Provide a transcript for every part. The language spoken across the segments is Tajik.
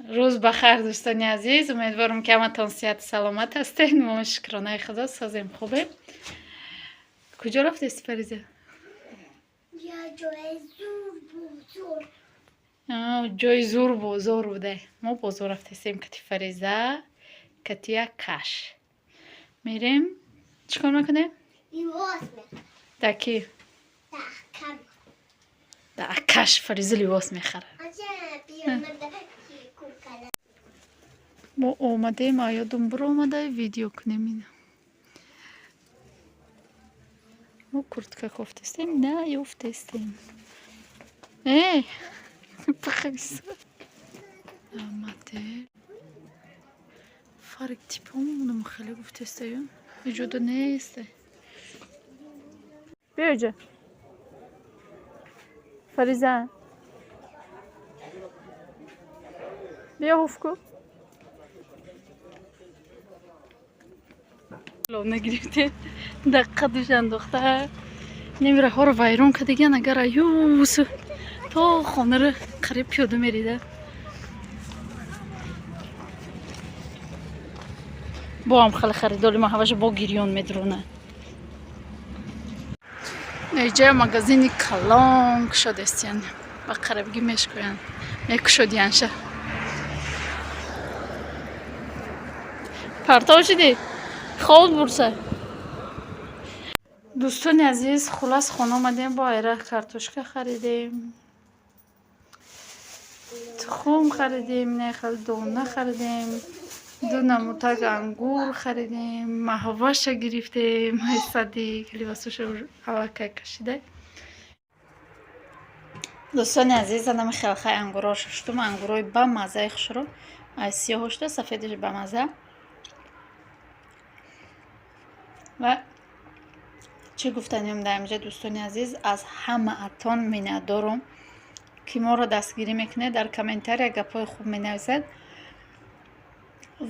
روز بخیر دوستان عزیز، امیدوارم که همتون صحت سلامت هستین. ما شکرانه خدا سازیم خوبه. کجا رفتی فریزه؟ جای زور بوده. ما بازار رفتیم کتی فریزه کتی کش میریم. چیکار میکنیم؟ دکی در کش فریزه لباس میخره. ما اومدیم یادم برو اومده ویدیو کنیم. اینو ما کورتکا کوفتستیم نه یوفتستیم. بخیس اومده فرق تیپمونم خیلی گفتستیم وجود نیست. بیا جا فریزه بیا حفکو لو نگرفته دقیقه دوش انداخته نمیره ها رو ویرون که دیگه نگره یوسو تا خانه رو قریب پیاده میریده. با هم خیلی خریداری ما هواش با گریون میدرونه. اینجا مغازین کلانگ شده استین با قریبگی میشکوین میکشودینشه پرتاو شدی خود برسه. دوستان عزیز خلاص خانه آمدیم با ایره کارتوشکا خریدیم، تخم خریدیم، نخل دونه خریدیم، دونه متگ انگور خریدیم، مهوش گرفتیم، صدی لباسش هواکه کشیده. دوستان عزیز نمی خیلی خیلی انگورا ششتم انگورای با مزه خشرو از سیاهش ده سفیدش با مزه و چی گفتنیم در اینجا دوستان عزیز از همه اتون میندارم که ما را دستگیری میکنه در کامنتاری گپای خوب مینویسد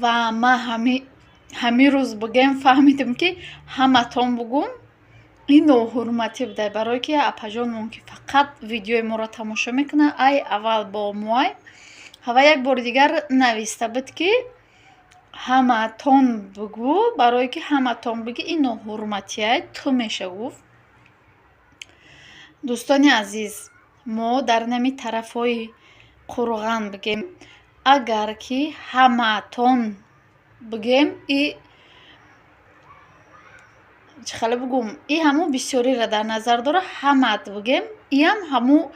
و ما همی روز بگم فهمیدم که همه تون بگم این ناحرمتی بوده برای که اپاجان ممکن فقط ویدیوی ما را تماشا میکنه ای اول با موای و یک بار دیگر نویسته بود که همه تون بگو برای که همه تون بگی این ناحرمتی های تو میشه گفت. دوستان عزیز ما در نمی طرف های قرغان بگیم اگر که همه تون بگیم ای چخاله بگم ای همو بسیاری را در نظر داره همت بگیم ای هم همو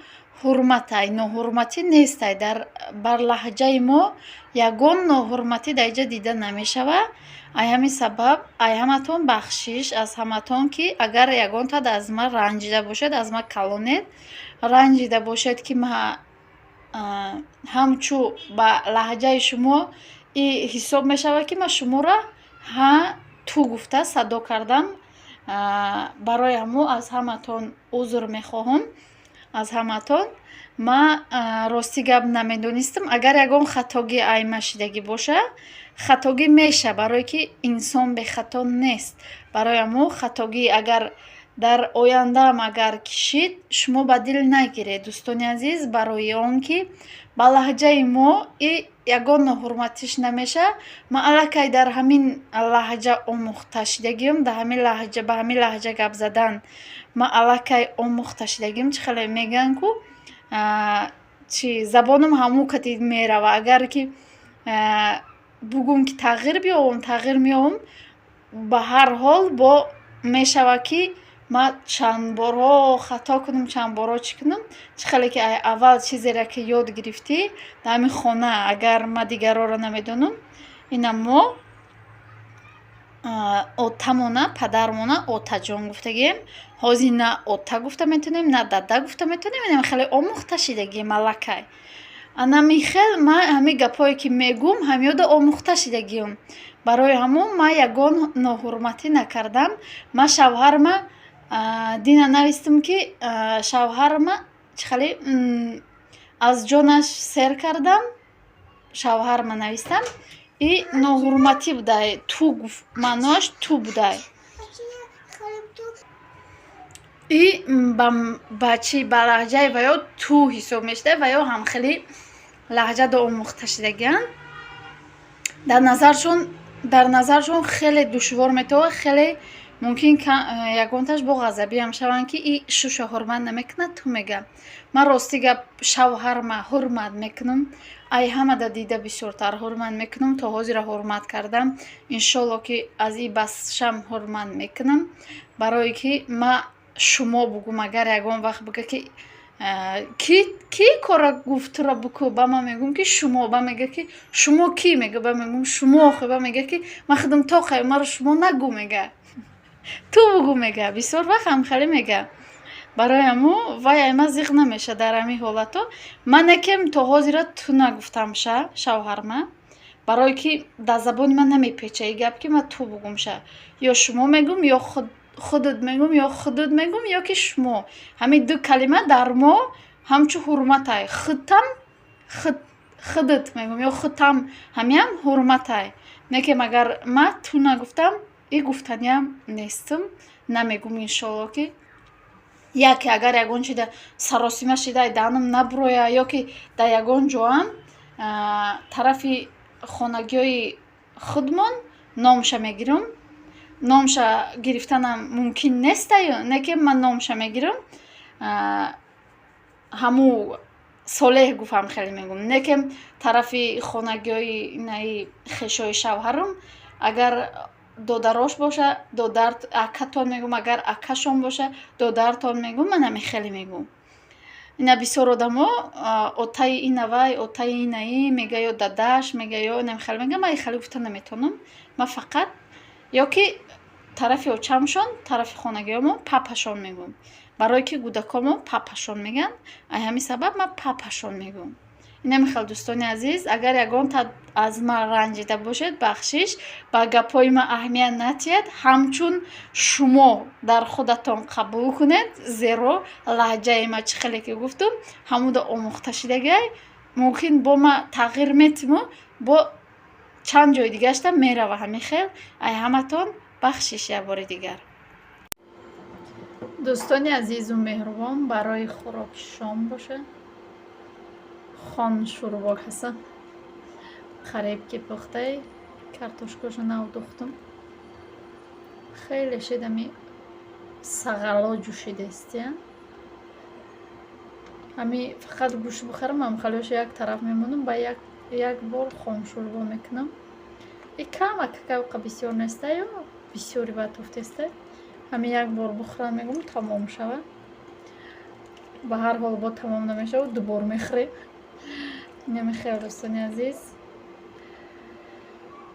حرمت های ناحرمتی نیست در بر لهجه ما یگان ناحرمتی در اینجا دیده نمیشه و ای همین سبب ای همتون بخشش از همتون که اگر یگان تا از ما رنجیده باشد از ما کلونید رنجیده باشد که ما همچو با لهجه شما ای حساب میشه که ما شما را ها تو گفته صدا کردم. برای همو از همتون عذر میخواهم از همتون. ما راستی گپ نمیدونستم اگر یگان خطاگی ایمه شدگی باشه خطاگی میشه برای که انسان به خطا نیست. برای همو خطاگی اگر در آینده هم اگر کشید شما به دل نگیرید دوستان عزیز برای آن که با لهجه ما یگان ناحرمتیش نمیشه. ما الکی در همین لهجه آموخته شدگیم در همین لهجه به همین لهجه گپ زدن ما الکی آموخته شدگیم چه خیلی میگن که چی زبانم همو کتی میره و اگر که بگم که تغییر میام به هر حال با میشوه که ما چند بارها خطا کنم چند بارها چی کنم چه خیلی که اول چیزی را که یاد گرفتی در همین خانه اگر ما دیگر را نمیدونم این ما اوتامونه پدرمونه اوتا جان گفتگیم حاضی نه اوتا گفته میتونیم نه دادا گفته میتونیم این خیلی آموخته شدگیم ملکه انا میخیل ما همین گپایی که میگم هم یاد آموخته شدگیم برای همون ما یگان ناحرمتی نکردم. ما شوهر ما دینا نویستم که شوهر ما خیلی از جانش سر کردم شوهر ما نویستم ای ناحرمتی بوده تو گفت مناش تو بوده ای با چی با لهجه و یا تو حساب میشده و یا هم خیلی лаҳҷаду омӯхта шудагианд. дар назаршон хеле душвор метавад, хеле мумкин ягонташ бо ғазабиам шаванд ки и шуша ҳурмат намекунад, ту мега ман рости гап шавҳарма ҳурмат мекунам, ай ҳамада дида бисёртар ҳурмат мекунам, то ҳозира ҳурмат кардам, иншолло ки аз и басшам ҳурмат мекунам, барое ки ма шумо бугум. Агар ягон вақт бига ки кора гуфтура бикӯ, ба ман мегум ки шумо, ба мега ки шумо ки, мега ба мегум шумо, охе ба мега ки ман худам тоқай, маро шумо нагӯ, мега ту бугу, мега бисёр вақт ҳамхеле мега. Барои ҳамун вай айма зиқ намеша дар ҳамин ҳолато. Ман якем то ҳозира ту нагуфтамша шавҳарма, барое ки дар забони ман намепеча и гап ки ман ту бугумша, ё шумо мегум, ё худут мегум, ё худут мегум, ё ки шумо. Ҳамин ду калима дар мо ҳамчун ҳурматай. Худтам худут мегум, ё худтам ҳамиам ҳурматай. Некем агар ман ту нагуфтам, и гуфтаниам нестм, намегум иншолло ки яке агар ягон чида саросима шида данам наброя, ё ки дар ягон ҷоам тарафи хонагиҳои худмон номша мегирам, номша гирифтанам мумкин нестаю, некем ман номша мегирам, ҳаму солеҳ гуфам хеле мегум, некем тарафи хонагиҳои инаи хешои шавҳарам агар додарош боша, додар акатон мегум, агар акашон боша, додартон мегум, ман ҳамин хеле мегум. Ина бисёр одамо отаи ина вай, отаи инаи мега, ё дадааш мега, ё инам хеле мега, ман хеле гуфта наметонам. Ман фақат ё ки тарафи очамшон, тарафи хонагиҳомон папашон мегум. Барое ки кӯдакомон папашон меган, ай ҳамин сабаб ман папашон мегум. Инам хел дӯстони азиз, агар ягонта аз ман ранҷида бошед, бахшиш, ба гапҳои ман аҳамият натиҳед, ҳамчун шумо дар худатон қабул кунед, зеро лаҳҷаи ман чӣ хеле ки гуфтум, ҳамуда омӯхта шудагиай мумкин бо ман тағйир метиму, бо чанд ҷои дигаашта мерава. Ҳамин хел ай ҳаматон бахшиш як бори дигар. дӯстони азизу меҳрубон, барои хӯроки шом боша хон шӯрбо ҳастам. қаребки пухтай, картошкаша навдохтам. Хеле шедами сағало ҷӯшидестия. Ҳами фақат гӯшт бухарам, ам халёша як тараф мемонам, ба як бор хон шӯрбо мекунам. И кама какавка бисёр нестаю, бисёри батофтестай. Ҳами як бор бухӯрам мегум тамом шава. Ба ҳар ҳол бо тамом намешава, дубор мехӯрем. Намехел дӯстони азиз,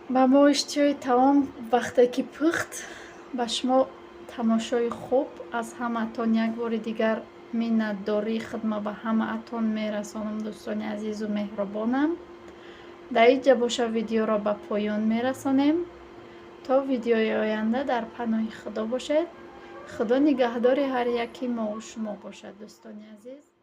ба мо иштиёи таом вақте ки пухт, ба шумо тамошои хуб аз ҳамаатон як бори дигар миннатдории хидмат ба ҳамаатон мерасонам. дӯстони азизу меҳрубонам, дар инҷа боша видеоро ба поён мерасонем. то видеои оянда дар паноҳи худо бошед. худо нигаҳдори ҳар яки мо шумо бошад. дӯстони азиз.